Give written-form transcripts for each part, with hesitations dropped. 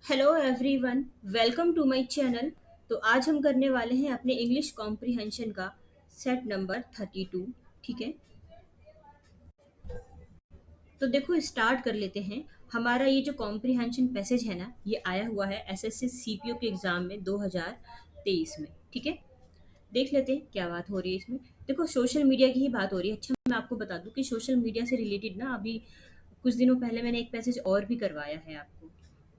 Hello everyone, welcome to my channel. तो आज हम करने वाले हैं अपने इंग्लिश कॉम्प्रिहेंशन का सेट नंबर 32। ठीक है, तो देखो स्टार्ट कर लेते हैं। हमारा ये जो कॉम्प्रिहेंशन पैसेज है ना, ये आया हुआ है एसएससी सीपीओ के एग्जाम में 2023 में। ठीक है, देख लेते हैं क्या बात हो रही है इसमें। देखो सोशल मीडिया की ही बात हो रही है। अच्छा, मैं आपको बता दूं कि सोशल मीडिया से रिलेटेड ना अभी कुछ दिनों पहले मैंने एक पैसेज और भी करवाया है आपको,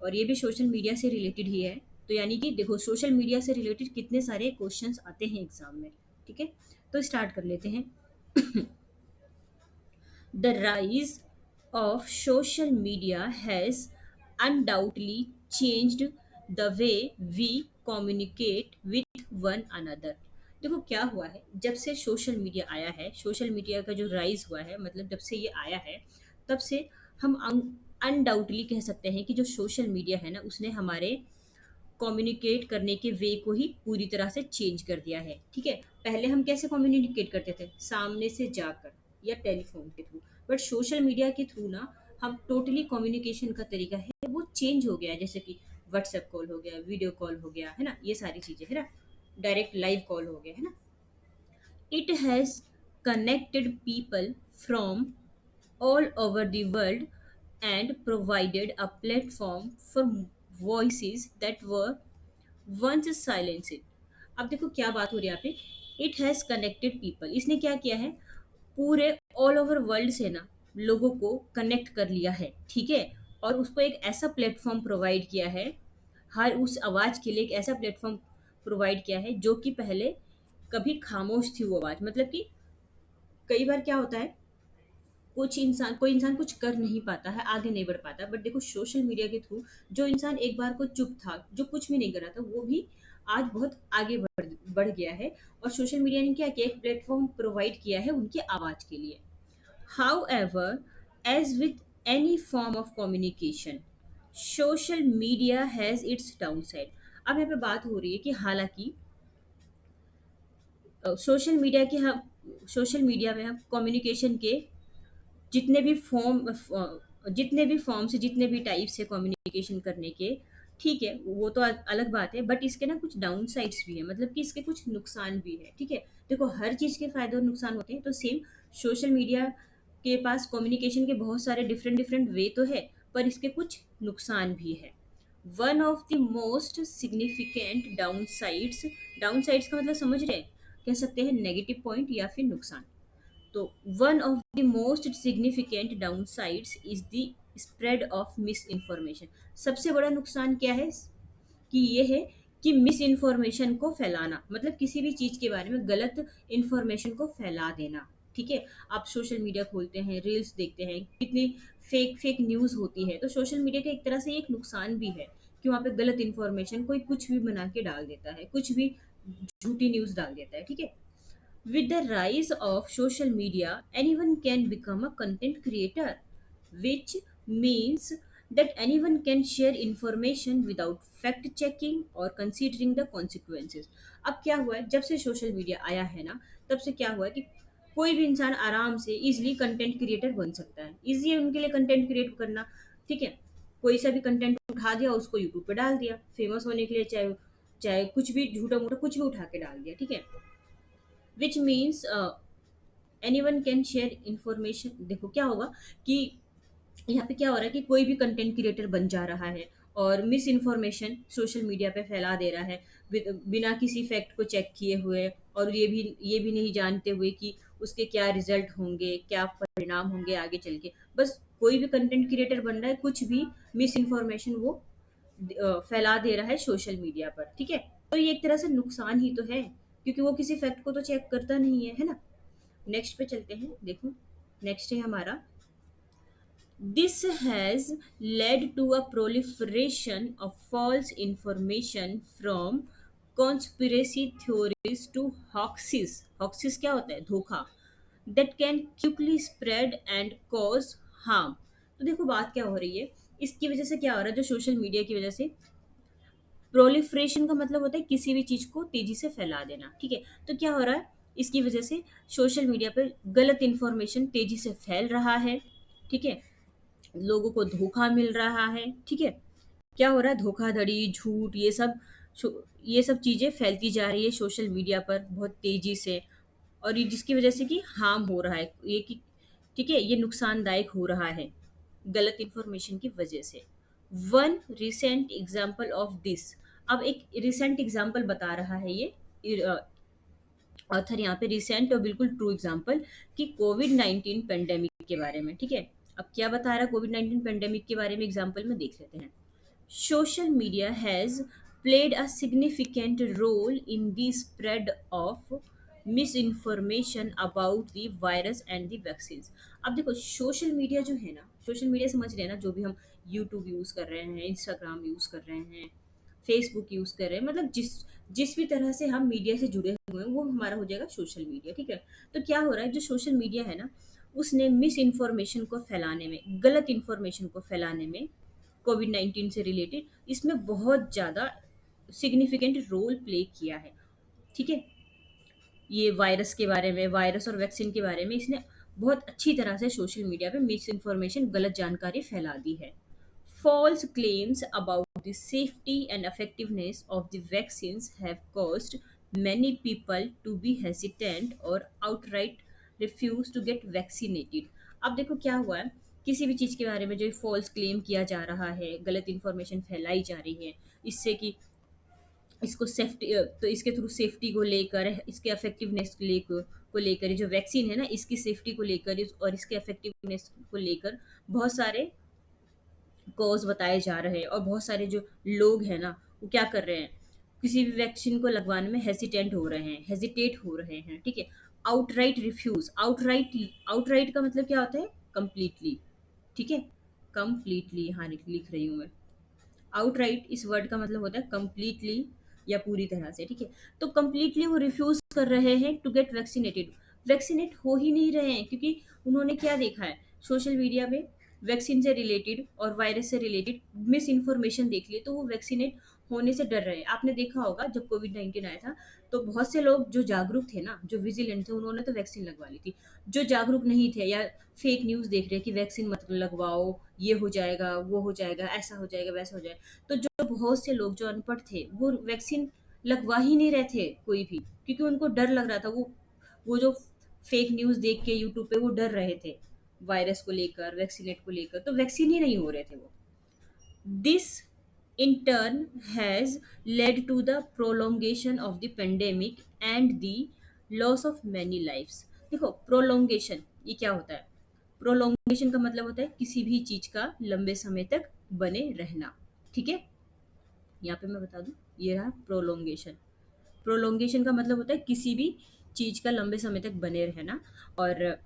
और ये भी सोशल मीडिया से रिलेटेड ही है। तो यानी कि देखो सोशल मीडिया से रिलेटेड कितने सारे क्वेश्चंस आते हैं एग्जाम में। ठीक है, तो स्टार्ट कर लेते हैं। The rise of social media has undoubtedly changed the way we communicate with one another. देखो क्या हुआ है, जब से सोशल मीडिया आया है, सोशल मीडिया का जो राइज हुआ है, मतलब जब से ये आया है तब से हम अनडाउटली कह सकते हैं कि जो सोशल मीडिया है ना, उसने हमारे कम्युनिकेट करने के वे को ही पूरी तरह से चेंज कर दिया है। ठीक है, पहले हम कैसे कम्युनिकेट करते थे, सामने से जाकर या टेलीफोन के थ्रू। बट सोशल मीडिया के थ्रू ना हम टोटली कम्युनिकेशन का तरीका है वो चेंज हो गया है। जैसे कि व्हाट्सएप कॉल हो गया, वीडियो कॉल हो गया, है ना, ये सारी चीजें है ना, डायरेक्ट लाइव कॉल हो गया, है ना। It has connected people from all over the world and provided a platform for voices that were once silenced. अब देखो क्या बात हो रही है यहाँ पे। इट हैज कनेक्टेड पीपल, इसने क्या किया है, पूरे ऑल ओवर वर्ल्ड से ना लोगों को कनेक्ट कर लिया है। ठीक है, और उसको एक ऐसा प्लेटफॉर्म प्रोवाइड किया है, हर उस आवाज के लिए एक ऐसा प्लेटफॉर्म प्रोवाइड किया है जो कि पहले कभी खामोश थी वो आवाज। मतलब कि कई बार क्या होता है, कोई इंसान कुछ कर नहीं पाता है, आगे नहीं बढ़ पाता, बट देखो सोशल मीडिया के थ्रू जो इंसान एक बार को चुप था, जो कुछ भी नहीं कर रहा था, वो भी आज बहुत आगे बढ़ गया है। और सोशल मीडिया ने क्या किया, एक प्लेटफॉर्म प्रोवाइड किया है उनकी आवाज के लिए। However, as with any form of communication, social media has its downside. अब यहाँ पे बात हो रही है कि हालांकि सोशल मीडिया में हम कम्युनिकेशन के जितने भी फॉर्म से, जितने भी टाइप से कम्युनिकेशन करने के, ठीक है, वो तो अलग बात है, बट इसके ना कुछ डाउन साइड्स भी है, मतलब कि इसके कुछ नुकसान भी है। ठीक है, देखो हर चीज़ के फायदे और नुकसान होते हैं, तो सेम सोशल मीडिया के पास कम्युनिकेशन के बहुत सारे डिफरेंट डिफरेंट वे तो है, पर इसके कुछ नुकसान भी है। One of the most significant down sides का मतलब समझ रहे हैं, कह सकते हैं नेगेटिव पॉइंट या फिर नुकसान। तो one of the most significant downsides is the spread of miss information. सबसे बड़ा नुकसान क्या है, कि ये है कि मिस इन्फॉर्मेशन को फैलाना, मतलब किसी भी चीज के बारे में गलत इन्फॉर्मेशन को फैला देना। ठीक है, आप सोशल मीडिया खोलते हैं, रील्स देखते हैं, कितनी फेक फेक न्यूज होती है। तो सोशल मीडिया का एक तरह से एक नुकसान भी है कि वहाँ पे गलत इन्फॉर्मेशन कोई कुछ भी बना के डाल देता है, कुछ भी झूठी न्यूज डाल देता है। ठीक है, with the rise of social media, anyone can become a content creator, which means that anyone can share information without fact checking or considering the consequences. अब क्या हुआ है, जब से सोशल मीडिया आया है ना, तब से क्या हुआ है कि कोई भी इंसान आराम से इजीली कंटेंट क्रिएटर बन सकता है। इजी है उनके लिए कंटेंट क्रिएट करना। ठीक है, कोई सा भी कंटेंट उठा दिया, उसको यूट्यूब पे डाल दिया फेमस होने के लिए, चाहे चाहे कुछ भी झूठा मूठा कुछ भी उठा के डाल दिया। ठीक है, which means any one can share information. देखो क्या होगा कि यहाँ पे क्या हो रहा है कि कोई भी कंटेंट क्रिएटर बन जा रहा है और मिस इन्फॉर्मेशन सोशल मीडिया पे फैला दे रहा है, बिना किसी फैक्ट को चेक किए हुए, और ये भी नहीं जानते हुए कि उसके क्या रिजल्ट होंगे, क्या परिणाम होंगे आगे चल के। बस कोई भी कंटेंट क्रिएटर बन रहा है, कुछ भी मिस इन्फॉर्मेशन वो फैला दे रहा है सोशल मीडिया पर। ठीक है, तो ये एक तरह से नुकसान ही तो है, क्योंकि वो किसी फैक्ट को तो चेक करता नहीं है ना। नेक्स्ट पे चलते हैं। देखो नेक्स्ट है हमारा, this has led to a proliferation of false information from conspiracy theories to hoaxes. Hoaxes क्या होता है, धोखा, that can quickly spread and cause harm. तो देखो बात क्या हो रही है, इसकी वजह से क्या हो रहा है, जो सोशल मीडिया की वजह से प्रोलिफरेशन का मतलब होता है किसी भी चीज को तेजी से फैला देना। ठीक है, तो क्या हो रहा है, इसकी वजह से सोशल मीडिया पर गलत इंफॉर्मेशन तेजी से फैल रहा है। ठीक है, लोगों को धोखा मिल रहा है। ठीक है, क्या हो रहा है, धोखाधड़ी, झूठ, ये सब चीज़ें फैलती जा रही है सोशल मीडिया पर बहुत तेज़ी से। और ये जिसकी वजह से कि हार्म हो रहा है ये कि ठीक है, ये नुकसानदायक हो रहा है गलत इंफॉर्मेशन की वजह से। One recent example of this, अब एक रिसेंट एग्जाम्पल बता रहा है ये ऑथर यहाँ पे, रिसेंट और बिल्कुल ट्रू एग्जाम्पल, कि कोविड 19 पेंडेमिक के बारे में। ठीक है, अब क्या बता रहा है कोविड 19 पेंडेमिक के बारे में, एग्जाम्पल में देख लेते हैं। Social media has played a significant role in the spread of misinformation about the virus and the vaccines। अब देखो सोशल मीडिया जो है ना, सोशल मीडिया समझ रहे हैं ना, जो भी हम यूट्यूब यूज़ कर रहे हैं, इंस्टाग्राम यूज़ कर रहे हैं, फेसबुक यूज़ कर रहे हैं, मतलब जिस जिस भी तरह से हम मीडिया से जुड़े हुए हैं वो हमारा हो जाएगा सोशल मीडिया। ठीक है, तो क्या हो रहा है, जो सोशल मीडिया है ना, उसने मिस इन्फॉर्मेशन को फैलाने में, गलत इन्फॉर्मेशन को फैलाने में, कोविड 19 से रिलेटेड इसमें बहुत ज़्यादा सिग्निफिकेंट रोल प्ले किया है। ठीक है, ये वायरस के बारे में, वायरस और वैक्सीन के बारे में इसने बहुत अच्छी तरह से सोशल मीडिया पे मिस इन्फॉर्मेशन, गलत जानकारी फैला दी है। False claims about the safety and effectiveness of the vaccines have caused many people to be hesitant or outright refuse to get vaccinated। अब देखो क्या हुआ है, किसी भी चीज़ के बारे में जो फॉल्स क्लेम किया जा रहा है, गलत इन्फॉर्मेशन फैलाई जा रही है, इससे कि इसको सेफ्टी, तो इसके थ्रू सेफ्टी को लेकर, इसके इफेक्टिवनेस को लेकर, ये जो वैक्सीन है ना, इसकी सेफ्टी को लेकर और इसके इफेक्टिवनेस को लेकर बहुत सारे कॉज बताए जा रहे हैं। और बहुत सारे जो लोग हैं ना, वो क्या कर रहे हैं, किसी भी वैक्सीन को लगवाने में हेजिटेट हो रहे हैं। ठीक है, आउटराइट रिफ्यूज, आउटराइट का मतलब क्या होता है, कंप्लीटली। ठीक है, कंप्लीटली, हाँ लिख रही हूँ मैं। आउटराइट इस वर्ड का मतलब होता है कंप्लीटली या पूरी तरह से। ठीक है, तो कंप्लीटली वो रिफ्यूज कर रहे हैं टू गेट वैक्सीनेटेड, वैक्सीनेट हो ही नहीं रहे हैं, क्योंकि उन्होंने क्या देखा है सोशल मीडिया पे, वैक्सीन से रिलेटेड और वायरस से रिलेटेड मिस इन्फॉर्मेशन देख लिए, तो वो वैक्सीनेट होने से डर रहे हैं। आपने देखा होगा जब कोविड 19 आया था, तो बहुत से लोग जो जागरूक थे ना, जो विजिलेंट थे, उन्होंने तो वैक्सीन लगवा ली थी। जो जागरूक नहीं थे या फेक न्यूज़ देख रहे हैं कि वैक्सीन मत लगवाओ, ये हो जाएगा, वो हो जाएगा, ऐसा हो जाएगा, वैसा हो जाएगा, तो जो बहुत से लोग जो अनपढ़ थे वो वैक्सीन लगवा ही नहीं रहे थे कोई भी, क्योंकि उनको डर लग रहा था। वो जो फेक न्यूज़ देख के यूट्यूब पे वो डर रहे थे वायरस को लेकर, वैक्सीनेट को लेकर, तो वैक्सीन ही नहीं हो रहे थे वो। This in turn has led to the prolongation of the pandemic and the loss of many lives। देखो प्रोलोंगेशन ये क्या होता है, प्रोलोंगेशन का मतलब होता है किसी भी चीज का लंबे समय तक बने रहना। ठीक है, यहाँ पे मैं बता दूं, ये रहा प्रोलोंगेशन। प्रोलोंगेशन का मतलब होता है किसी भी चीज का लंबे समय तक बने रहना। और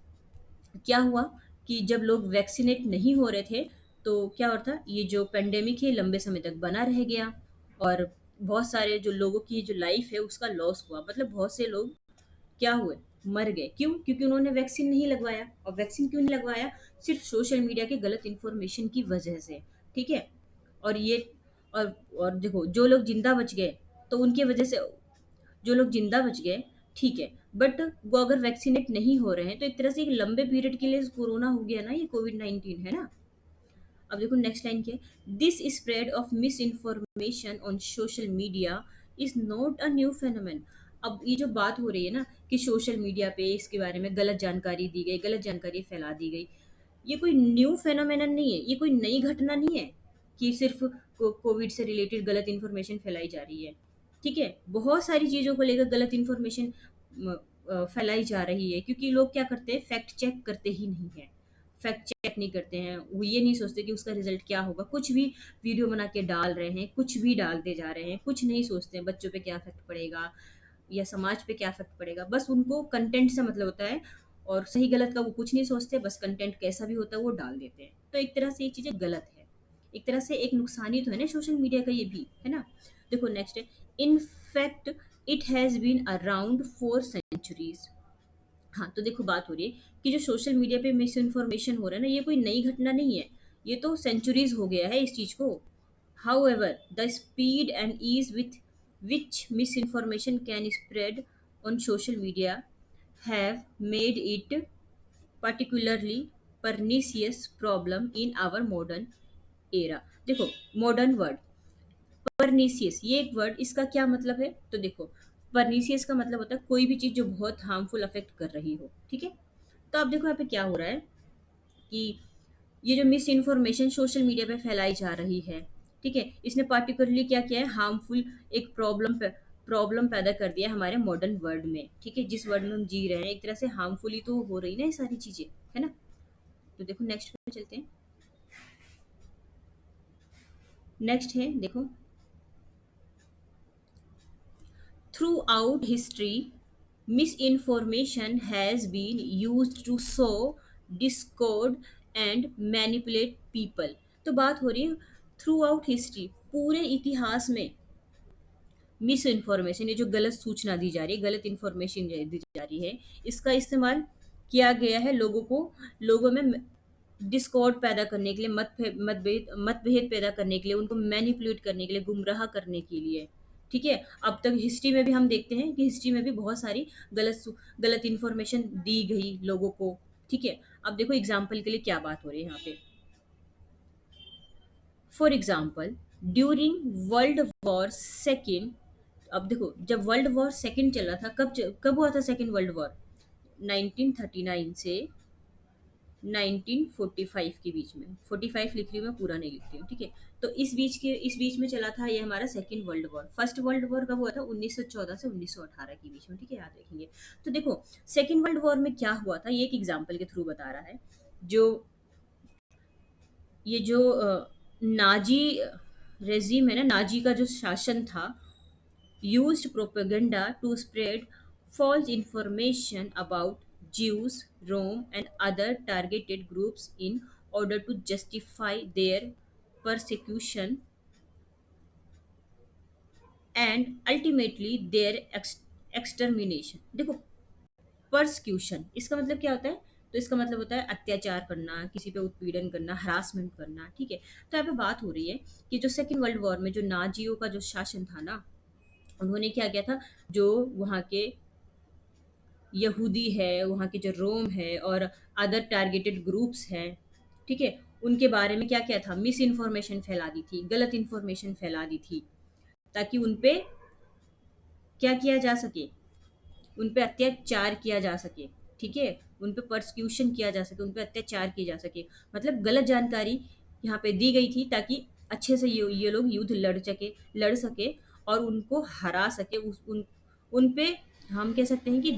क्या हुआ कि जब लोग वैक्सीनेट नहीं हो रहे थे, तो क्या हो रहा था, ये जो पेंडेमिक है लंबे समय तक बना रह गया। और बहुत सारे जो लोगों की जो लाइफ है उसका लॉस हुआ, मतलब बहुत से लोग क्या हुए, मर गए। क्यों, क्योंकि उन्होंने वैक्सीन नहीं लगवाया। और वैक्सीन क्यों नहीं लगवाया, सिर्फ सोशल मीडिया के गलत इन्फॉर्मेशन की वजह से। ठीक है, और ये और देखो जो लोग जिंदा बच गए, तो उनकी वजह से जो लोग जिंदा बच गए, ठीक है, बट वो अगर वैक्सीनेट नहीं हो रहे हैं, तो एक तरह से एक लंबे पीरियड के लिए कोरोना हो गया ना, ये कोविड 19 है ना। अब देखो नेक्स्ट लाइन क्या है, this spread of miss information on social media is not a new फेनोमेन। अब ये जो बात हो रही है ना कि सोशल मीडिया पे इसके बारे में गलत जानकारी दी गई, गलत जानकारी फैला दी गई, ये कोई न्यू फेनोमेनन नहीं है, ये कोई नई घटना नहीं है कि सिर्फ कोविड से रिलेटेड गलत इन्फॉर्मेशन फैलाई जा रही है। ठीक है, बहुत सारी चीज़ों को लेकर गलत इन्फॉर्मेशन फैलाई जा रही है, क्योंकि लोग क्या करते हैं, फैक्ट चेक करते ही नहीं है। फैक्ट चेक नहीं करते हैं, वो ये नहीं सोचते कि उसका रिजल्ट क्या होगा, कुछ भी वीडियो बना के डाल रहे हैं, कुछ भी डालते जा रहे हैं, कुछ नहीं सोचते हैं बच्चों पे क्या इफेक्ट पड़ेगा या समाज पे क्या इफेक्ट पड़ेगा। बस उनको कंटेंट से मतलब होता है, और सही गलत का वो कुछ नहीं सोचते, बस कंटेंट कैसा भी होता है वो डाल देते हैं। तो एक तरह से ये चीज़ें गलत है, एक तरह से एक नुकसान ही तो है ना सोशल मीडिया का, ये भी है ना। देखो नेक्स्ट है, in fact it has been around for centuries. हाँ, तो देखो बात हो रही है कि जो सोशल मीडिया पे मिस इन्फॉर्मेशन हो रहा है ना, ये कोई नई घटना नहीं है, ये तो सेंचुरीज हो गया है इस चीज़ को। However, the speed and ease with which misinformation can spread on social media have made it particularly pernicious problem in our modern era। देखो, मॉडर्न वर्ड, परनीसियस, ये एक वर्ड, इसका क्या मतलब है? तो देखो, परनीसियस का मतलब होता है कोई भी चीज़ जो बहुत हार्मफुल अफेक्ट कर रही हो, ठीक है? तो अब देखो यहाँ पे क्या हो रहा है कि ये जो मिस इन्फॉर्मेशन सोशल मीडिया पे फैलाई जा रही है, ठीक है? इसने पार्टिकुलरली क्या किया है, हार्मफुल एक प्रॉब्लम पैदा कर दिया है हमारे मॉडर्न वर्ल्ड में, ठीक है? जिस वर्ल्ड में हम जी रहे हैं, एक तरह से हार्मफुल ही तो हो रही ना ये सारी चीज़ें, है ना? तो देखो नेक्स्ट पे चलते हैं। नेक्स्ट है देखो, throughout history, misinformation has been used to sow discord and manipulate people. तो बात हो रही है थ्रू आउट हिस्ट्री, पूरे इतिहास में मिस इन्फॉर्मेशन, ये जो गलत सूचना दी जा रही है, गलत इन्फॉर्मेशन दी जा रही है, इसका इस्तेमाल किया गया है लोगों में डिस्कॉर्ड पैदा करने के लिए, मतभेद पैदा करने के लिए, उनको मैनिपुलेट करने के लिए, गुमराह करने के लिए, ठीक है? अब तक हिस्ट्री में भी हम देखते हैं कि हिस्ट्री में भी बहुत सारी गलत इन्फॉर्मेशन दी गई लोगों को, ठीक है? अब देखो एग्जाम्पल के लिए क्या बात हो रही है यहाँ पे। For example, during world war second, अब देखो जब वर्ल्ड वॉर सेकेंड चल रहा था, कब हुआ था सेकेंड वर्ल्ड वॉर? 1939 से 1945 के बीच में। 45 लिख रही हूँ मैं, पूरा नहीं लिख रही हूँ, ठीक है? तो इस बीच में चला था ये हमारा second world war. First world war कब हुआ था? 1914 से 1918 के बीच में, ठीक है? याद रखेंगे। तो देखो सेकेंड वर्ल्ड वॉर में क्या हुआ था, ये एक एग्जाम्पल के थ्रू बता रहा है। जो ये जो नाजी रेजिम है ना, नाजी का जो शासन था, used propaganda to spread false information about Jews, Rome, and other targeted groups in order to justify their persecution and ultimately their extermination. देखो, परसिक्यूशन इसका मतलब क्या होता है? तो इसका मतलब होता है अत्याचार करना, किसी पे उत्पीड़न करना, हरासमेंट करना, ठीक है? तो यहाँ पे बात हो रही है कि जो सेकेंड वर्ल्ड वॉर में जो नाजियों का जो शासन था ना, उन्होंने क्या किया था, जो वहाँ के यहूदी है, वहाँ के जो रोम है और अदर टारगेटेड ग्रुप्स हैं, ठीक है? उनके बारे में क्या किया था, मिस इन्फॉर्मेशन फैला दी थी, गलत इन्फॉर्मेशन फैला दी थी, ताकि उन पे क्या किया जा सके, उन पे अत्याचार किया जा सके, ठीक है? उन पे परसिक्यूशन किया जा सके, उन पे अत्याचार किया जा सके, मतलब गलत जानकारी यहाँ पे दी गई थी, ताकि अच्छे से ये लोग युद्ध लड़ सके और उनको हरा सके, उन पे हम कह सकते हैं कि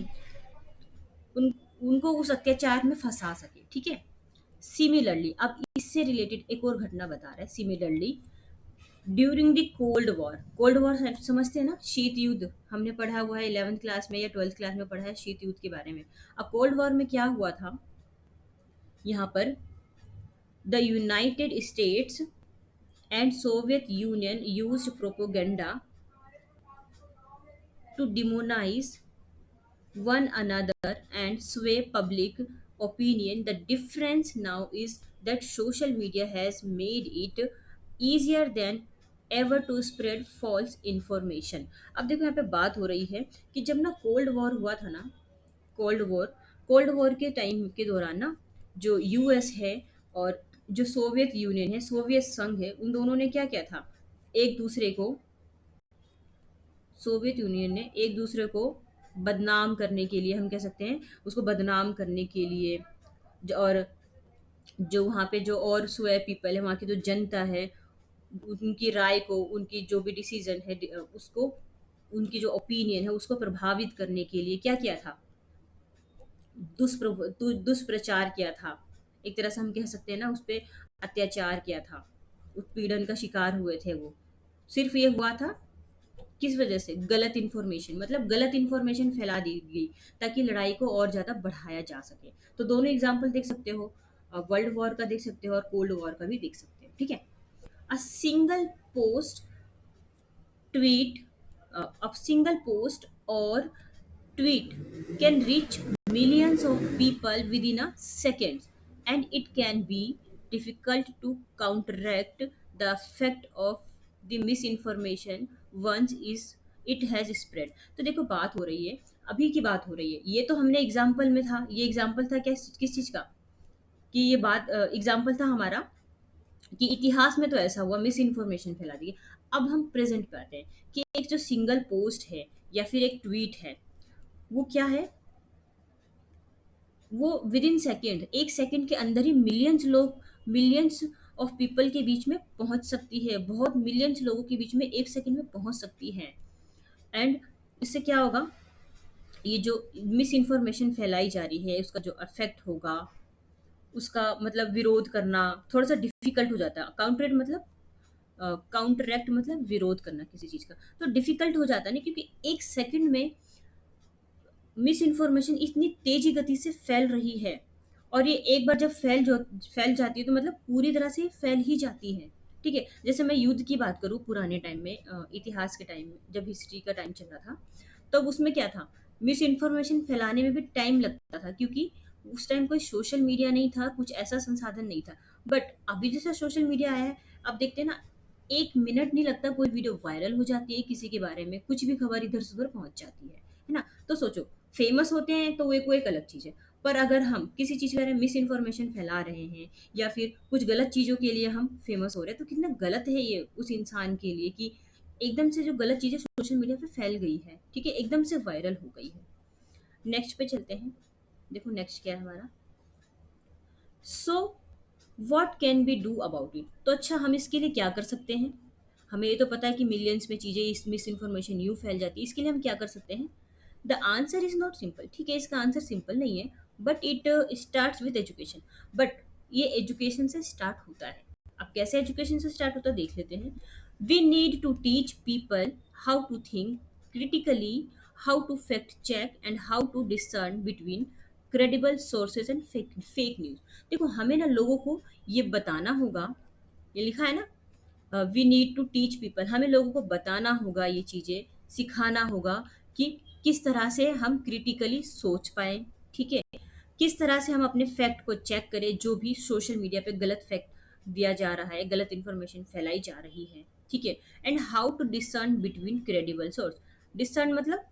उन उनको उस अत्याचार में फंसा सके, ठीक है? सिमिलरली, अब इससे रिलेटेड एक और घटना बता रहा है। Similarly, during the cold war समझते हैं ना, शीत युद्ध, हमने पढ़ा हुआ है 11th क्लास में या 12th क्लास में पढ़ा है शीत युद्ध के बारे में। अब कोल्ड वॉर में क्या हुआ था, यहाँ पर the United States and Soviet Union use propaganda to demonize one another and sway public opinion. The difference now is that social media has made it easier than ever to spread false information. अब देखो यहाँ पे बात हो रही है कि जब ना कोल्ड वॉर हुआ था ना, कोल्ड वॉर कोल्ड वॉर के टाइम के दौरान ना, जो यूएस है और जो सोवियत यूनियन है, सोवियत संघ है, उन दोनों ने क्या किया था, एक दूसरे को, सोवियत यूनियन ने एक दूसरे को बदनाम करने के लिए, हम कह सकते हैं उसको बदनाम करने के लिए, और जो वहाँ पे जो और स्वे पीपल है, वहाँ की जो जनता है, उनकी राय को, उनकी जो भी डिसीजन है उसको, उनकी जो ओपिनियन है उसको प्रभावित करने के लिए क्या किया था, दुष्प्रचार किया था। एक तरह से हम कह सकते हैं ना, उस पर अत्याचार किया था, उत्पीड़न का शिकार हुए थे वो। सिर्फ ये हुआ था किस वजह से, गलत इन्फॉर्मेशन, मतलब गलत इन्फॉर्मेशन फैला दी गई ताकि लड़ाई को और ज़्यादा बढ़ाया जा सके। तो दोनों एग्जाम्पल देख सकते हो, वर्ल्ड वॉर का देख सकते हो और कोल्ड वॉर का भी देख सकते हो, ठीक है? A single post tweet a single post or tweet can reach millions of people within a second, and it can be difficult to counteract the effect of the misinformation once is it has spread. तो देखो बात हो रही है, अभी की बात हो रही है, ये तो हमने एग्जाम्पल में था, ये एग्जाम्पल था क्या, किस चीज़ का, कि ये बात एग्जाम्पल था हमारा कि इतिहास में तो ऐसा हुआ, मिस इन्फॉर्मेशन फैला दी। अब हम प्रेजेंट पे आते हैं कि एक जो सिंगल पोस्ट है या फिर एक ट्वीट है, वो क्या है, वो विद इन सेकेंड, एक सेकेंड के अंदर ही मिलियंस लोग, मिलियंस ऑफ पीपल के बीच में पहुंच सकती है, बहुत मिलियंस लोगों के बीच में एक सेकेंड में पहुंच सकती है। एंड इससे क्या होगा, ये जो मिस इन्फॉर्मेशन फैलाई जा रही है उसका जो इफेक्ट होगा, उसका मतलब विरोध करना थोड़ा सा डिफिकल्ट हो जाता है। काउंटर मतलब काउंटरैक्ट मतलब विरोध करना किसी चीज का, तो डिफिकल्ट हो जाता है ना, क्योंकि एक सेकंड में मिस इन्फॉर्मेशन इतनी तेजी गति से फैल रही है। और ये एक बार जब फैल जाती है तो मतलब पूरी तरह से फैल ही जाती है। ठीक है, जैसे मैं युद्ध की बात करूँ पुराने टाइम में, इतिहास के टाइम में जब हिस्ट्री का टाइम चल रहा था, तब उसमें क्या था, मिस इन्फॉर्मेशन फैलाने में भी टाइम लगता था, क्योंकि उस टाइम कोई सोशल मीडिया नहीं था, कुछ ऐसा संसाधन नहीं था। बट अभी जैसे सोशल मीडिया आया है, अब देखते हैं ना, एक मिनट नहीं लगता कोई वीडियो वायरल हो जाती है, किसी के बारे में कुछ भी खबर इधर से उधर पहुंच जाती है ना। तो सोचो, फेमस होते हैं तो वो एक अलग चीज़ है, पर अगर हम किसी चीज़ के बारे में मिस इन्फॉर्मेशन फैला रहे हैं या फिर कुछ गलत चीज़ों के लिए हम फेमस हो रहे हैं, तो कितना गलत है ये उस इंसान के लिए कि एकदम से जो गलत चीज़ें सोशल मीडिया पे फैल गई है, ठीक है, एकदम से वायरल हो गई है। नेक्स्ट पे चलते हैं। देखो नेक्स्ट क्या है हमारा। So what can be do about it, तो अच्छा हम इसके लिए क्या कर सकते हैं। हमें ये तो पता है कि मिलियंस में चीज़ें इस मिस इन्फॉर्मेशन यूँ फैल जाती है, इसके लिए हम क्या कर सकते हैं। The answer is not simple, ठीक है, इसका आंसर सिंपल नहीं है, but it starts with education. But ये एजुकेशन से स्टार्ट होता है। अब कैसे एजुकेशन से स्टार्ट होता है देख लेते हैं। We need to teach people how to think critically, how to fact check and how to discern between credible sources and fake news. देखो हमें ना लोगों को ये बताना होगा, ये लिखा है ना, we need to teach people, हमें लोगों को बताना होगा, ये चीज़ें सिखाना होगा कि किस तरह से हम क्रिटिकली सोच पाए, ठीक है, किस तरह से हम अपने फैक्ट को चेक करें, जो भी सोशल मीडिया पे गलत फैक्ट दिया जा रहा है, गलत इन्फॉर्मेशन फैलाई जा रही है, ठीक है। And how to discern between credible source, discern मतलब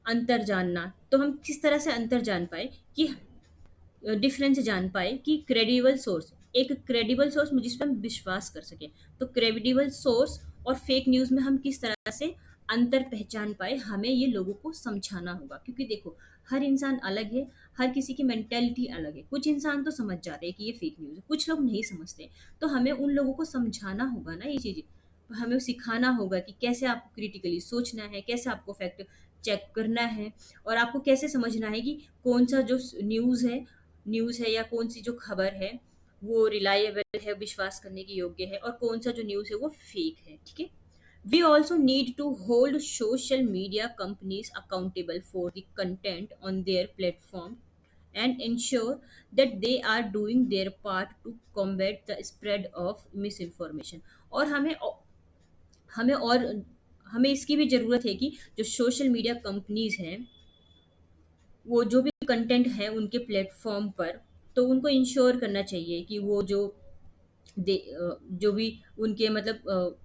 अंतर जानना, तो हम किस तरह से अंतर जान पाए कि डिफरेंस जान पाए कि क्रेडिबल सोर्स, एक क्रेडिबल सोर्स जिस पर हम विश्वास कर सके, तो क्रेडिबल सोर्स और फेक न्यूज़ में हम किस तरह से अंतर पहचान पाए, हमें ये लोगों को समझाना होगा। क्योंकि देखो हर इंसान अलग है, हर किसी की मेंटेलिटी अलग है, कुछ इंसान तो समझ जाते हैं कि ये फेक न्यूज़ है, कुछ लोग नहीं समझते, तो हमें उन लोगों को समझाना होगा ना ये चीज़ें, हमें सिखाना होगा कि कैसे आपको क्रिटिकली सोचना है, कैसे आपको फैक्ट चेक करना है, और आपको कैसे समझना है कि कौन सा जो न्यूज़ है या कौन सी जो खबर है वो रिलायबल है, विश्वास करने के योग्य है, और कौन सा जो न्यूज़ है वो फेक है, ठीक है। We also need to hold social media companies accountable for the content on their platform and ensure that they are doing their part to combat the spread of misinformation। और हमें और हमें इसकी भी ज़रूरत है कि जो सोशल मीडिया कंपनीज हैं, वो जो भी कंटेंट है उनके प्लेटफॉर्म पर, तो उनको इंश्योर करना चाहिए कि वो जो भी उनके मतलब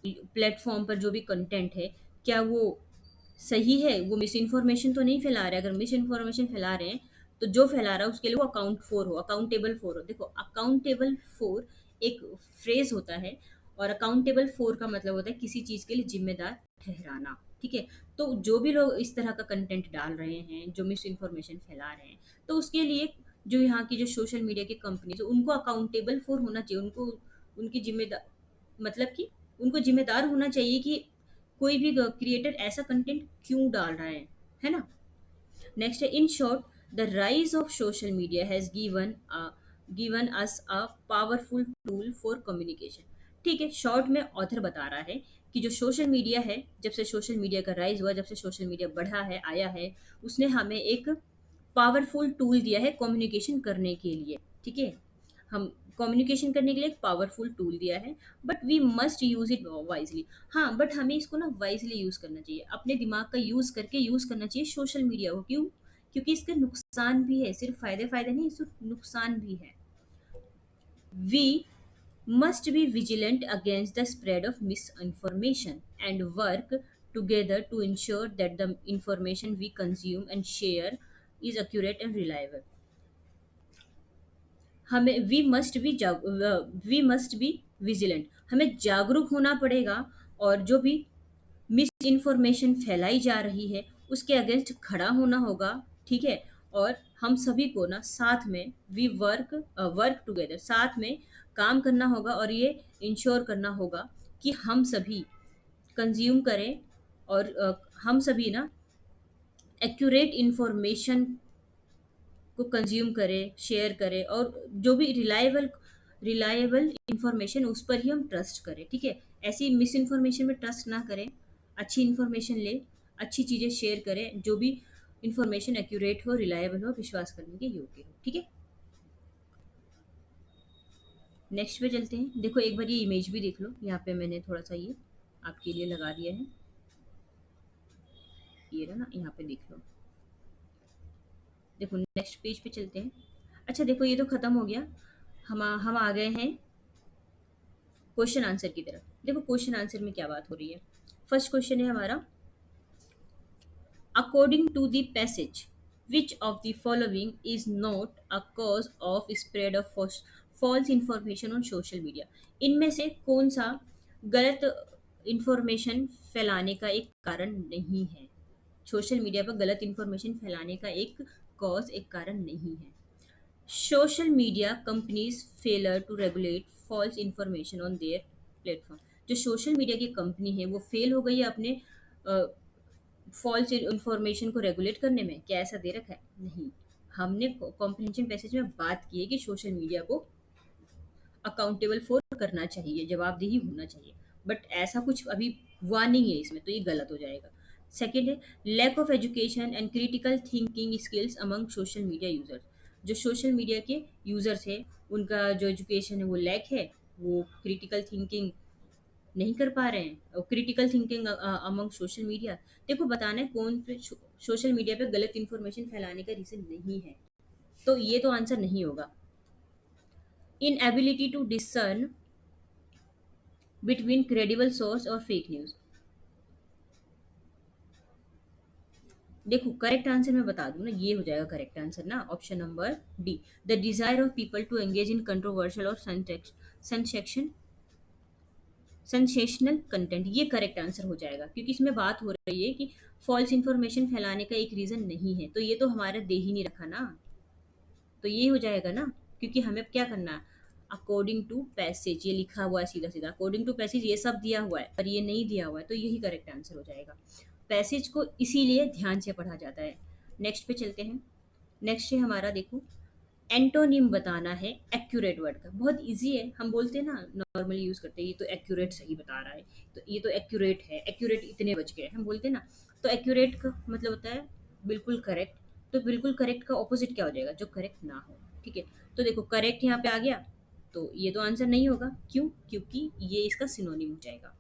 प्लेटफॉर्म पर जो भी कंटेंट है, क्या वो सही है, वो मिस इन्फॉर्मेशन तो नहीं फैला रहे हैं। अगर मिस इन्फॉर्मेशन फैला रहे हैं तो जो फैला रहा है उसके लिए वो अकाउंटेबल फॉर हो। देखो अकाउंटेबल फॉर एक फ्रेज होता है, और अकाउंटेबल फॉर का मतलब होता है किसी चीज़ के लिए जिम्मेदार ठहराना, ठीक है। तो जो भी लोग इस तरह का कंटेंट डाल रहे हैं, जो मिस इन्फॉर्मेशन फैला रहे हैं, तो उसके लिए जो यहाँ की जो सोशल मीडिया की कंपनीज है उनको अकाउंटेबल फॉर होना चाहिए, उनको उनकी जिम्मेदार मतलब कि उनको जिम्मेदार होना चाहिए कि कोई भी क्रिएटर ऐसा कंटेंट क्यों डाल रहा है ना। नेक्स्ट है, in short the rise of social media has given us a powerful tool for communication. ठीक है, शॉर्ट में ऑथर बता रहा है कि जो सोशल मीडिया है, जब से सोशल मीडिया का राइज हुआ, जब से सोशल मीडिया बढ़ा है, आया है, उसने हमें एक पावरफुल टूल दिया है कम्युनिकेशन करने के लिए, ठीक है। हम कम्युनिकेशन करने के लिए एक पावरफुल टूल दिया है, but we must use it wisely. हाँ, बट हमें इसको ना वाइजली यूज करना चाहिए, अपने दिमाग का यूज करके यूज करना चाहिए सोशल मीडिया को। क्यों? क्योंकि इसके नुकसान भी है, सिर्फ फायदे फायदे नहीं, इसके नुकसान भी है। We must be vigilant against the spread of misinformation and work together to ensure that the information we consume and share is accurate and reliable। हमें वी मस्ट बी विजिलेंट, हमें जागरूक होना पड़ेगा, और जो भी मिस इन्फॉर्मेशन फैलाई जा रही है उसके अगेंस्ट खड़ा होना होगा। ठीक है? और हम सभी को ना साथ में वी वर्क टुगेदर, साथ में काम करना होगा, और ये इंश्योर करना होगा कि हम सभी कंज्यूम करें, और हम सभी ना एक्यूरेट इन्फॉर्मेशन को कंज्यूम करें, शेयर करें, और जो भी रिलायबल रिलायबल इंफॉर्मेशन उस पर ही हम ट्रस्ट करें। ठीक है? ऐसी मिस इन्फॉर्मेशन में ट्रस्ट ना करें, अच्छी इन्फॉर्मेशन लें, अच्छी चीज़ें शेयर करें, जो भी इन्फॉर्मेशन एक्यूरेट हो, रिलायबल हो, विश्वास करने के योग्य हो। ठीक है? नेक्स्ट पे चलते हैं। देखो एक बार ये इमेज भी देख लो, यहाँ पे मैंने थोड़ा सा ये आपके लिए लगा दिया है, ये रहा ना, यहाँ पे देख लो। देखो नेक्स्ट पेज पे चलते हैं। अच्छा देखो ये तो खत्म हो गया, हम आ गए हैं क्वेश्चन आंसर की तरफ। देखो क्वेश्चन आंसर में क्या बात हो रही है। फर्स्ट क्वेश्चन है हमारा, according to the passage which of the following is not a cause of spread of false information on social media. इनमें से कौन सा गलत इंफॉर्मेशन फैलाने का एक कारण नहीं है, सोशल मीडिया पर गलत इंफॉर्मेशन फैलाने का एक कॉज, एक कारण नहीं है। Social media companies failure to regulate false information on their platform. जो सोशल मीडिया की कंपनी है वो फेल हो गई है अपने फॉल्स इंफॉर्मेशन को रेगुलेट करने में। क्या ऐसा दे रखा है? नहीं। हमने कॉम्प्रिहेंशन पैसेज में बात की है कि सोशल मीडिया को अकाउंटेबल फॉर करना चाहिए, जवाबदेही होना चाहिए, बट ऐसा कुछ अभी हुआ नहीं है इसमें, तो ये गलत हो जाएगा। सेकेंड है, lack of education and critical thinking skills among social media users. जो सोशल मीडिया के यूजर्स है उनका जो एजुकेशन है वो लैक है, वो क्रिटिकल थिंकिंग नहीं कर पा रहे हैं, और critical thinking among social media. देखो बताना है कौन पे सोशल मीडिया पे गलत इन्फॉर्मेशन फैलाने का रीजन नहीं है, तो ये तो आंसर नहीं होगा। Inability to discern between credible source और फेक न्यूज। देखो करेक्ट आंसर मैं बता दूं ना, ये हो जाएगा करेक्ट आंसर ना, option number D, the desire of people to engage in controversial और सेंसेक्शन सेंसेशनल कंटेंट, ये करेक्ट आंसर हो जाएगा, क्योंकि इसमें बात हो रही है कि फॉल्स इन्फॉर्मेशन फैलाने का एक रीजन नहीं है, तो ये तो हमारा दे ही नहीं रखा ना, तो ये हो जाएगा ना, क्योंकि हमें अब क्या करना है, अकॉर्डिंग टू पैसेज, ये लिखा हुआ है सीधा सीधा, अकॉर्डिंग टू पैसेज ये सब दिया हुआ है, पर ये नहीं दिया हुआ है, तो यही करेक्ट आंसर हो जाएगा। पैसेज को इसीलिए ध्यान से पढ़ा जाता है। नेक्स्ट पे चलते हैं। नेक्स्ट है हमारा, देखो एंटोनिम बताना है एक्यूरेट वर्ड का, बहुत इजी है, हम बोलते हैं ना नॉर्मली यूज करते हैं, ये तो एक्यूरेट सही बता रहा है, तो ये तो एक्यूरेट है, एक्यूरेट इतने बज गए, हम बोलते हैं ना, तो एक्यूरेट का मतलब होता है बिल्कुल करेक्ट। तो बिल्कुल करेक्ट का ऑपोजिट क्या हो जाएगा, जो करेक्ट ना हो। ठीक है? तो देखो करेक्ट यहाँ पे आ गया, तो ये तो आंसर नहीं होगा, क्यों? क्योंकि ये इसका सिनोनिम हो जाएगा।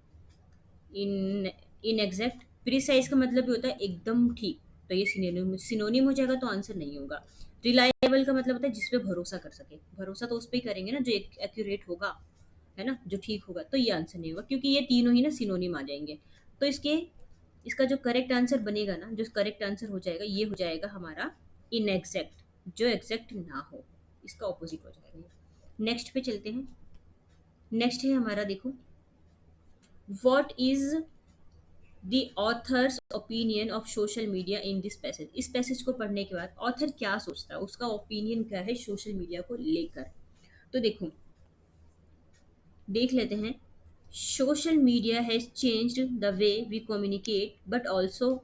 इन इनएग्जैक्ट, प्रिसाइज का मतलब भी होता है एकदम ठीक, तो ये सिनोनिम हो जाएगा, तो आंसर नहीं होगा। रिलायबल का मतलब होता है जिस पे भरोसा कर सके, भरोसा तो उस पे ही करेंगे ना जो एक्यूरेट होगा, है ना, जो ठीक होगा, तो ये आंसर नहीं होगा, क्योंकि ये तीनों ही ना सिनोनिम आ जाएंगे। तो इसका जो करेक्ट आंसर बनेगा ना, जो करेक्ट आंसर हो जाएगा, ये हो जाएगा हमारा इनएग्जैक्ट, जो एग्जैक्ट ना हो, इसका ऑपोजिट हो जाएगा। नेक्स्ट पे चलते हैं। नेक्स्ट है हमारा, देखो what is the authors opinion of social media in this passage. इस पैसेज को पढ़ने के बाद ऑथर क्या सोचता है, उसका ओपिनियन क्या है सोशल मीडिया को लेकर। तो देखो देख लेते हैं। Social media has changed the way we communicate but also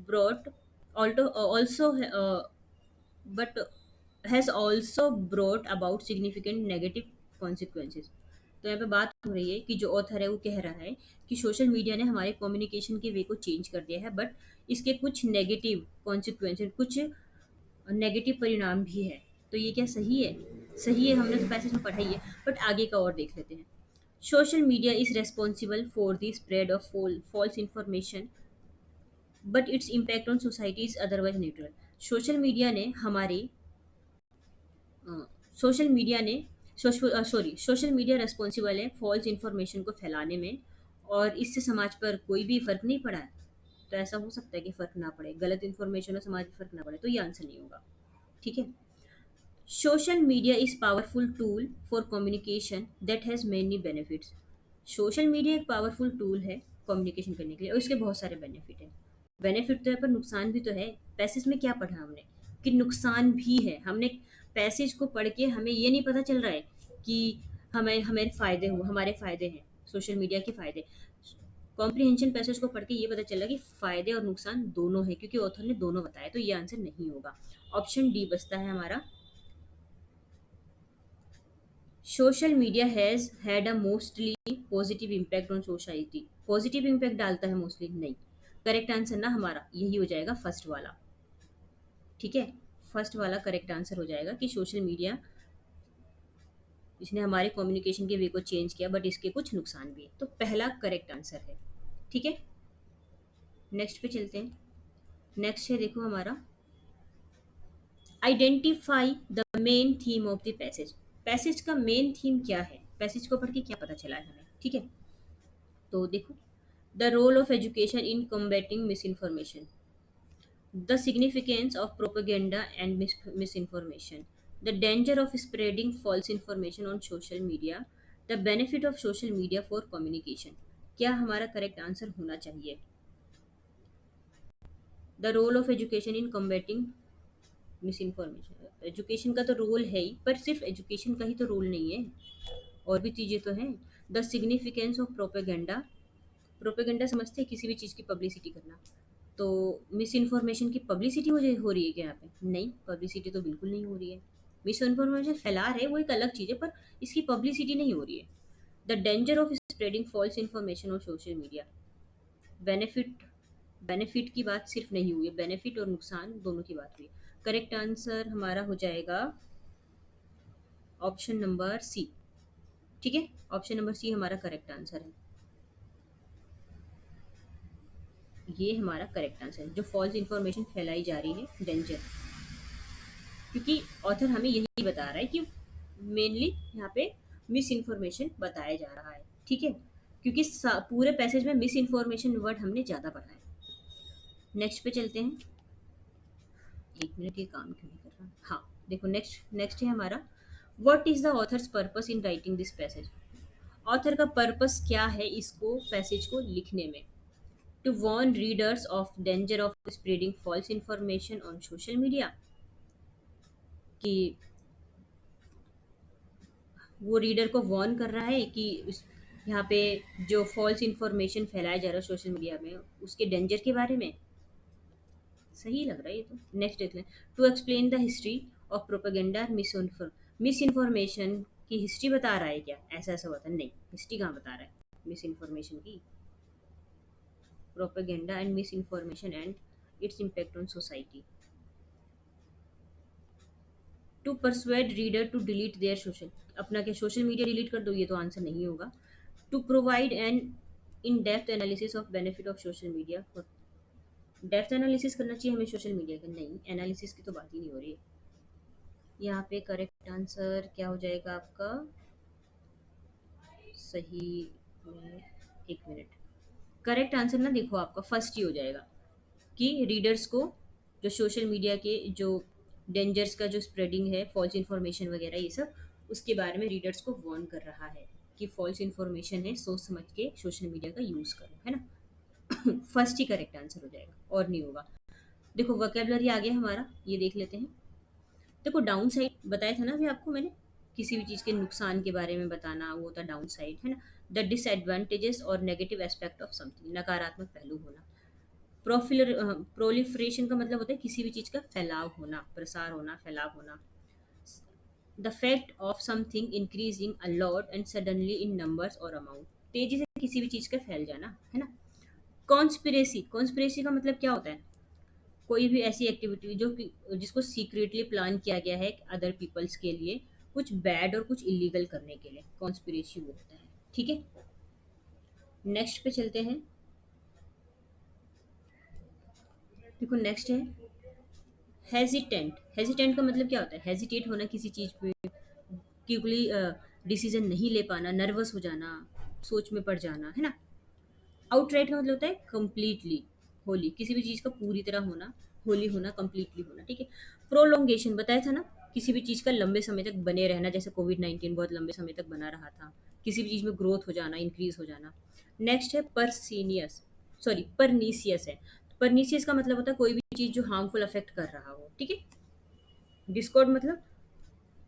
brought also but has also brought about significant negative consequences. तो यहाँ पे बात हो रही है कि जो ऑथर है वो कह रहा है कि सोशल मीडिया ने हमारे कम्युनिकेशन के वे को चेंज कर दिया है, बट इसके कुछ नेगेटिव कॉन्सिक्वेंसेज, कुछ नेगेटिव परिणाम भी है। तो ये क्या सही है? सही है, हमने तो पैसेज में पढ़ा ही है, बट आगे का और देख लेते हैं। Social media is responsible for the spread of false information but its impact on society is otherwise neutral. Social media ने हमारे सोशल मीडिया ने सोशल मीडिया रेस्पॉन्सिबल है फॉल्स इन्फॉर्मेशन को फैलाने में, और इससे समाज पर कोई भी फर्क नहीं पड़ा है। तो ऐसा हो सकता है कि फर्क ना पड़े, गलत इन्फॉर्मेशन और समाज पर फर्क ना पड़े, तो ये आंसर नहीं होगा। ठीक है? Social media is powerful tool for communication that has many benefits. Social media एक पावरफुल टूल है कम्युनिकेशन करने के लिए और इसके बहुत सारे बेनिफिट हैं। बेनिफिट तो है पर नुकसान भी तो है। पैसेज में क्या पढ़ा हमने कि नुकसान भी है। हमने पैसेज को पढ़ के हमें ये नहीं पता चल रहा है कि हमें हमें फ़ायदे हो हमारे फ़ायदे हैं सोशल मीडिया के फ़ायदे। कॉम्प्रिहेंशन पैसेज को पढ़ के ये पता चला कि फ़ायदे और नुकसान दोनों है क्योंकि ऑथर ने दोनों बताया, तो ये आंसर नहीं होगा। ऑप्शन डी बचता है हमारा। Social media has had a mostly positive impact on society. Positive impact डालता है मोस्टली नहीं। करेक्ट आंसर ना हमारा यही हो जाएगा फर्स्ट वाला। ठीक है, फर्स्ट वाला करेक्ट आंसर हो जाएगा कि सोशल मीडिया इसने हमारे कम्युनिकेशन के वे को चेंज किया बट इसके कुछ नुकसान भी है, तो पहला करेक्ट आंसर है। ठीक है, नेक्स्ट पे चलते हैं। नेक्स्ट है देखो हमारा identify the main theme of the passage. Passage का मेन थीम क्या है, पैसेज को पढ़ के क्या पता चला है हमें। ठीक है, तो देखो the role of education in combating misinformation, the significance of propaganda and misinformation, the danger of spreading false information on social media, the benefit of social media for communication। क्या हमारा करेक्ट आंसर होना चाहिए? The role of education in combating misinformation. Education का तो role है ही, पर सिर्फ education का ही तो रोल नहीं है, और भी चीज़ें तो हैं। The significance of propaganda, propaganda समझते हैं किसी भी चीज़ की पब्लिसिटी करना, तो मिस इन्फॉर्मेशन की पब्लिसिटी हो रही है क्या यहाँ पे? नहीं, पब्लिसिटी तो बिल्कुल नहीं हो रही है। मिस इन्फॉर्मेशन फैला रहे वो एक अलग चीज़ है, पर इसकी पब्लिसिटी नहीं हो रही है। The danger of spreading false information on social media. Benefit, benefit की बात सिर्फ नहीं हुई है, बेनिफिट और नुकसान दोनों की बात हुई है। करेक्ट आंसर हमारा हो जाएगा ऑप्शन नंबर सी। ठीक है, ऑप्शन नंबर सी हमारा करेक्ट आंसर है। ये हमारा करेक्ट आंसर है, जो फॉल्स इन्फॉर्मेशन फैलाई जा रही है डेंजर, क्योंकि ऑथर हमें यही बता रहा है कि मेनली यहाँ पे मिस इन्फॉर्मेशन बताया जा रहा है। ठीक है, क्योंकि पूरे पैसेज में मिस इन्फॉर्मेशन वर्ड हमने ज़्यादा पढ़ा है। नेक्स्ट पे चलते हैं। एक मिनट, ये काम क्यों नहीं कर रहा? हाँ देखो, नेक्स्ट नेक्स्ट है हमारा what is the author's purpose in writing this passage. Author का पर्पस क्या है इसको पैसेज को लिखने में? To warn readers of danger of spreading false information on social media, कि वो रीडर को वार्न कर रहा है कि यहाँ पे जो फॉल्स इन्फॉर्मेशन फैलाया जा रहा है सोशल मीडिया में उसके डेंजर के बारे में। सही लग रहा है ये तो। नेक्स्ट देख लें। To explain the history of propaganda misinformation की हिस्ट्री बता रहा है क्या? ऐसा ऐसा होता नहीं, हिस्ट्री कहाँ बता रहा है मिस इन्फॉर्मेशन की। Propaganda and misinformation and its impact on society. To persuade reader to delete their social, अपना क्या सोशल मीडिया डिलीट कर दो? ये तो आंसर नहीं होगा। To provide an in depth analysis of benefit of social media, depth analysis करना चाहिए हमें सोशल मीडिया का, नहीं एनालिसिस की तो बात ही नहीं हो रही है। यहाँ पे करेक्ट आंसर क्या हो जाएगा आपका? सही में एक मिनट, करेक्ट आंसर ना देखो आपका फर्स्ट ही हो जाएगा कि रीडर्स को जो सोशल मीडिया के जो डेंजर्स का जो स्प्रेडिंग है फॉल्स इन्फॉर्मेशन वगैरह ये सब, उसके बारे में रीडर्स को वार्न कर रहा है कि फॉल्स इन्फॉर्मेशन है, सोच समझ के सोशल मीडिया का यूज़ करो, है ना। फर्स्ट ही करेक्ट आंसर हो जाएगा और नहीं होगा। देखो वोकेबलरी आ गया हमारा, ये देख लेते हैं। देखो डाउन साइड बताया था ना अभी आपको मैंने, किसी भी चीज़ के नुकसान के बारे में बताना, वो होता डाउन साइड, है ना। द डिसएडवांटेजेस और नेगेटिव एस्पेक्ट ऑफ समथिंग, नकारात्मक पहलू होना। प्रोलिफरेशन का मतलब होता है किसी भी चीज़ का फैलाव होना, प्रसार होना, फैलाव होना। The fact of something increasing a lot and suddenly in numbers और अमाउंट, तेजी से किसी भी चीज़ का फैल जाना, है ना। कॉन्स्पिरेसी, कॉन्स्पिरेसी का मतलब क्या होता है? कोई भी ऐसी एक्टिविटी जो कि जिसको सीक्रेटली प्लान किया गया है अदर पीपल्स के लिए, कुछ बैड और कुछ इलीगल करने के लिए, कॉन्स्पिरेसी वो होता है। ठीक है, नेक्स्ट पे चलते हैं। देखो नेक्स्ट है हेजिटेंट। हेजिटेंट का मतलब क्या होता है? हेजिटेट होना किसी चीज़ पे, क्विकली डिसीजन नहीं ले पाना, नर्वस हो जाना, सोच में पड़ जाना, है ना। आउटराइट का मतलब होता है कंप्लीटली, होली, किसी भी चीज़ का पूरी तरह होना, होली होना, कंप्लीटली होना। ठीक है, प्रोलोंगेशन बताया था ना, किसी भी चीज़ का लंबे समय तक बने रहना, जैसे कोविड-19 बहुत लंबे समय तक बना रहा था। किसी भी चीज़ में ग्रोथ हो जाना, इंक्रीज़ हो जाना। नेक्स्ट है परनीसियस है। परनीसियस का मतलब होता है कोई भी चीज़ जो हार्मफुल अफ़ेक्ट कर रहा हो, ठीक है? डिस्कॉर्ड मतलब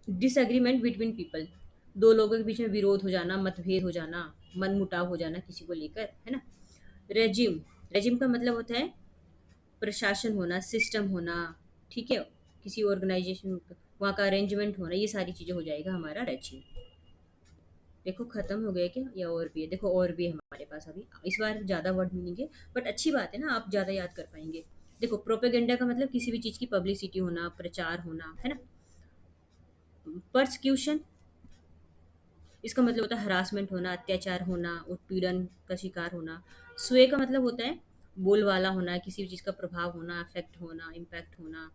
डिसएग्रीमेंट बिटवीन पीपल, 2 लोगों के बीच में विरोध हो जाना, मतभेद हो जाना, मनमुटाव हो जाना किसी को लेकर, है ना? रेजिम, रेजिम का मतलब होता है प्रशासन होना, सिस्टम होना, ठीक है? किसी ऑर्गेनाइज़ेशन वहाँ का अरेंजमेंट होना, ये सारी चीज़ें हो जाएगा हमारा रेजिम। देखो खत्म हो गया क्या या और भी है? देखो और भी है हमारे पास अभी। इस बार ज़्यादा वर्ड मीनिंग है, बट अच्छी बात है ना, आप ज़्यादा याद कर पाएँगे। देखो प्रोपेगेंडा का मतलब किसी भी चीज़ की पब्लिसिटी होना, प्रचार होना, है ना? पर्सिक्यूशन, इसका मतलब होता है हरासमेंट होना, अत्याचार होना, उत्पीड़न का शिकार होना। स्वे का मतलब होता है बोलबाला होना, किसी भी चीज़ का प्रभाव होना, अफेक्ट होना, इम्पैक्ट होना।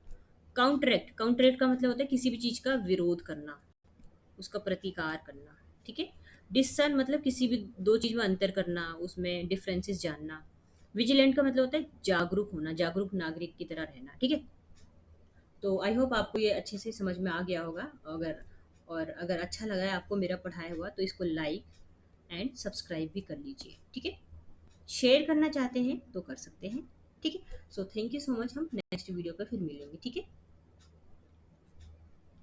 काउंटरैक्ट, काउंटरैक्ट का मतलब होता है किसी भी चीज़ का विरोध करना, उसका प्रतिकार करना, ठीक है? डिसर्न मतलब किसी भी दो चीज़ में अंतर करना, उसमें डिफरेंसेस जानना। विजिलेंट का मतलब होता है जागरूक होना, जागरूक नागरिक की तरह रहना, ठीक है? तो आई होप आपको ये अच्छे से समझ में आ गया होगा। अगर अच्छा लगा है आपको मेरा पढ़ाया हुआ, तो इसको लाइक एंड सब्सक्राइब भी कर लीजिए, ठीक है? शेयर करना चाहते हैं तो कर सकते हैं, ठीक है? So thank you so much, हम नेक्स्ट वीडियो पे फिर मिलेंगे, ठीक है?